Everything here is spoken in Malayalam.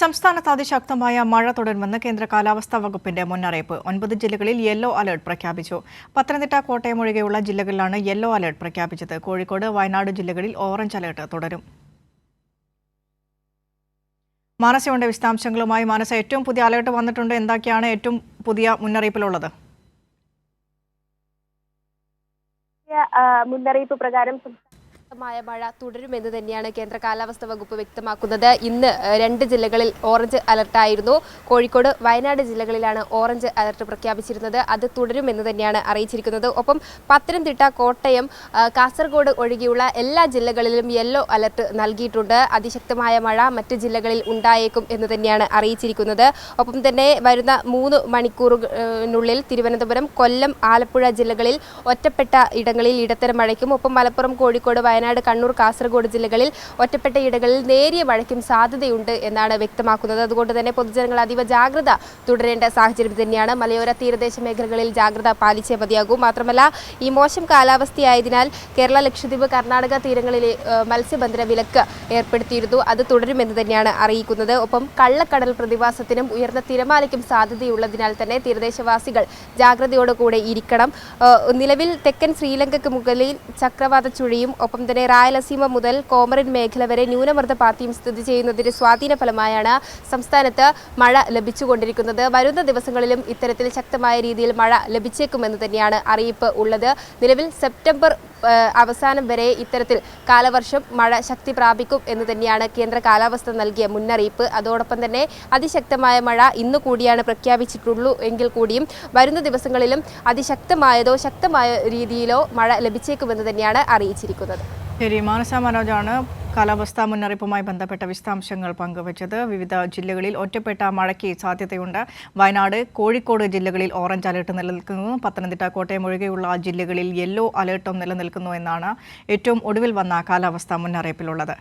സംസ്ഥാനത്ത് അതിശക്തമായ മഴ തുടരുമെന്ന് കേന്ദ്ര കാലാവസ്ഥാ വകുപ്പിന്റെ മുന്നറിയിപ്പ്. 9 ജില്ലകളിൽ യെല്ലോ അലർട്ട് പ്രഖ്യാപിച്ചു. പത്തനംതിട്ട, കോട്ടയം ഒഴികെയുള്ള ജില്ലകളിലാണ് യെല്ലോ അലർട്ട് പ്രഖ്യാപിച്ചത്. കോഴിക്കോട്, വയനാട് ജില്ലകളിൽ ഓറഞ്ച് അലർട്ട് തുടരും. മാനസയുടെ വിശദാംശങ്ങളുമായി. മാനസ, ഏറ്റവും പുതിയ അലർട്ട് വന്നിട്ടുണ്ട്. എന്തൊക്കെയാണ് ഏറ്റവും പുതിയ മുന്നറിയിപ്പിലുള്ളത്? മുന്നറിയിപ്പ് പ്രകാരം ശക്തമായ മഴ തുടരുമെന്ന് തന്നെയാണ് കേന്ദ്ര കാലാവസ്ഥാ വകുപ്പ് വ്യക്തമാക്കുന്നത്. ഇന്ന് 2 ജില്ലകളിൽ ഓറഞ്ച് അലർട്ടായിരുന്നു. കോഴിക്കോട്, വയനാട് ജില്ലകളിലാണ് ഓറഞ്ച് അലർട്ട് പ്രഖ്യാപിച്ചിരുന്നത്. അത് തുടരുമെന്ന് തന്നെയാണ് അറിയിച്ചിരിക്കുന്നത്. ഒപ്പം പത്തനംതിട്ട, കോട്ടയം, കാസർഗോഡ് ഒഴികെയുള്ള എല്ലാ ജില്ലകളിലും യെല്ലോ അലർട്ട് നൽകിയിട്ടുണ്ട്. അതിശക്തമായ മഴ മറ്റ് ജില്ലകളിൽ ഉണ്ടായേക്കും എന്ന് തന്നെയാണ് അറിയിച്ചിരിക്കുന്നത്. ഒപ്പം തന്നെ വരുന്ന 3 മണിക്കൂറിനുള്ളിൽ തിരുവനന്തപുരം, കൊല്ലം, ആലപ്പുഴ ജില്ലകളിൽ ഒറ്റപ്പെട്ട ഇടങ്ങളിൽ ഇടത്തരം മഴയ്ക്കും, ഒപ്പം മലപ്പുറം, കോഴിക്കോട്, വയനാട്, കണ്ണൂർ, കാസർഗോഡ് ജില്ലകളിൽ ഒറ്റപ്പെട്ട ഇടങ്ങളിൽ നേരിയ മഴയ്ക്കും സാധ്യതയുണ്ട് എന്നാണ് വ്യക്തമാക്കുന്നത്. അതുകൊണ്ട് തന്നെ പൊതുജനങ്ങൾ അതീവ ജാഗ്രത തുടരേണ്ട സാഹചര്യം തന്നെയാണ്. മലയോര തീരദേശ മേഖലകളിൽ ജാഗ്രത പാലിച്ചേ മതിയാകൂ. മാത്രമല്ല, ഈ മോശം കാലാവസ്ഥയായതിനാൽ കേരള, ലക്ഷദ്വീപ്, കർണാടക തീരങ്ങളിലെ മത്സ്യബന്ധന വിലക്ക് ഏർപ്പെടുത്തിയിരുന്നു. അത് തുടരുമെന്ന് തന്നെയാണ് അറിയിക്കുന്നത്. ഒപ്പം കള്ളക്കടൽ പ്രതിഭാസത്തിനും ഉയർന്ന തിരമാലയ്ക്കും സാധ്യതയുള്ളതിനാൽ തന്നെ തീരദേശവാസികൾ ജാഗ്രതയോടുകൂടെ ഇരിക്കണം. നിലവിൽ തെക്കൻ ശ്രീലങ്കയ്ക്ക് മുകളിൽ ചക്രവാത ചുഴിയും ഒപ്പം തന്നെ റായലസീമ മുതൽ കോമറിൻ മേഖല വരെ ന്യൂനമർദ്ദപാത്തിയും സ്ഥിതി ചെയ്യുന്നതിന്റെ സ്വാധീന ഫലമായാണ് സംസ്ഥാനത്ത് മഴ ലഭിച്ചുകൊണ്ടിരിക്കുന്നത്. വരുന്ന ദിവസങ്ങളിലും ഇത്തരത്തിൽ ശക്തമായ രീതിയിൽ മഴ ലഭിച്ചേക്കുമെന്ന് തന്നെയാണ് അറിയിപ്പ് ഉള്ളത്. നിലവിൽ സെപ്റ്റംബർ അവസാനം വരെ ഇത്തരത്തിൽ കാലവർഷം മഴ ശക്തി പ്രാപിക്കും എന്ന് തന്നെയാണ് കേന്ദ്ര കാലാവസ്ഥ നൽകിയ മുന്നറിയിപ്പ്. അതോടൊപ്പം തന്നെ അതിശക്തമായ മഴ ഇന്ന് കൂടിയാണ് പ്രഖ്യാപിച്ചിട്ടുള്ളൂ എങ്കിൽ കൂടിയും വരുന്ന ദിവസങ്ങളിലും അതിശക്തമായതോ ശക്തമായ രീതിയിലോ മഴ ലഭിച്ചേക്കുമെന്ന് തന്നെയാണ് അറിയിച്ചിരിക്കുന്നത്. ശരി, മാനസ മനോജാണ് കാലാവസ്ഥാ മുന്നറിയിപ്പുമായി ബന്ധപ്പെട്ട വിശദാംശങ്ങൾ പങ്കുവച്ചത്. വിവിധ ജില്ലകളിൽ ഒറ്റപ്പെട്ട മഴയ്ക്ക് സാധ്യതയുണ്ട്. വയനാട്, കോഴിക്കോട് ജില്ലകളിൽ ഓറഞ്ച് അലർട്ട് നിലനിൽക്കുന്നു. പത്തനംതിട്ട, കോട്ടയം ഒഴികെയുള്ള ജില്ലകളിൽ യെല്ലോ അലർട്ടും നിലനിൽക്കുന്നു എന്നാണ് ഏറ്റവും ഒടുവിൽ വന്ന കാലാവസ്ഥാ മുന്നറിയിപ്പിലുള്ളത്.